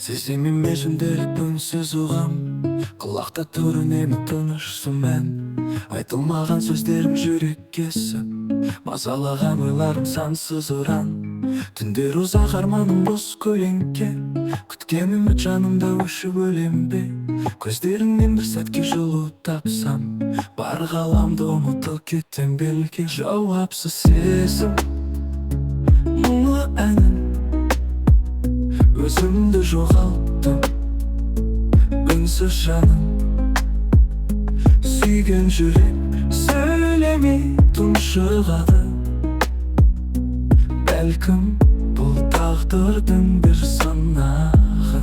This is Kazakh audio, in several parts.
Сезімім межімделіп үнсіз ұғам, құлақта тұр үнемі тыныш сүмән. Айтылмаған сөздерім жүрек кесіп, мазалаған ойларым сансыз ұран. Түндер ұзақ арманым бос көлеңке, күткен үміт жанымда өшіп өлем бе. Көздеріңнен бір сәтке жылу тапсам, бар ғаламды ұмытып кетем белге. Жауапсыз сезім, мұңлы әнім, өзімді жоғалттым, үнсіз жаным. Сүйген жүрек сөйлемей тұншығады. Бәлкім бұл тағдырдың бір сынағы.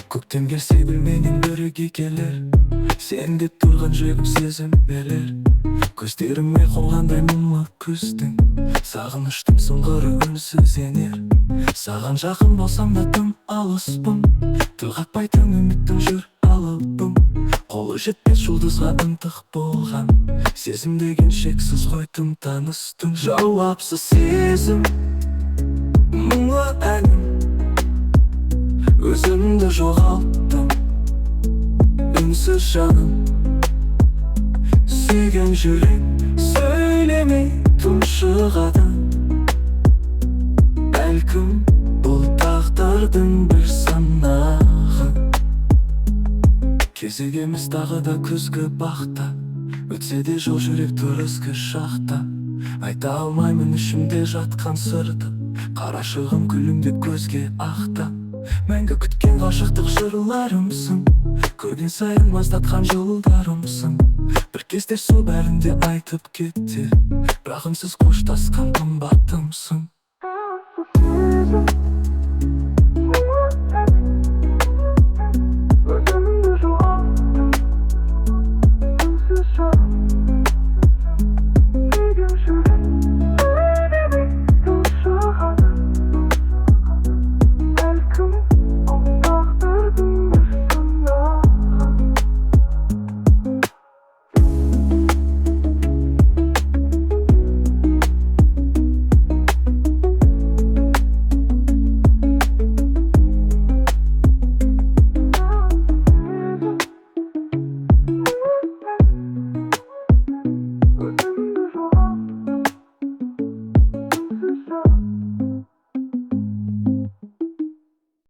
Көктем келсе білменен бірге келер, сен деп тұрған жүрегім сезім берер. Көздеріме қонғандай мұңлы күздің, сағыныштың сұңғыры үнсіз енер. Саған жақын болсам да тым алыспын, тіл қатпайтын үміттің жүр алыбым. Қолы жетпес жұлдызға ынтық болған, сезім деген шексіз ғой тым таныстың. Жауапсыз сезім, мұңлы әнім, өзімді жоғалттым, үнсіз жаным. Сүйген жүрек сөйлемей тұншығады. Бәлкім бұл тағдырдың бір сынағы. Кезігеміз тағы да күзгі бақта, өтсе де жол жүрек тұрысқы шақта. Айта алмаймын ішімде жатқан сырды, қарашығым күлімдеп көзге ақта. Мәңгі күткен ғашықтық жырларымсың, көрген сайын маздатқан жолдарымсың. Бір кезде сол бәрін де айтып кетер, бірақ үнсіз қоштасқан қымбатымсың.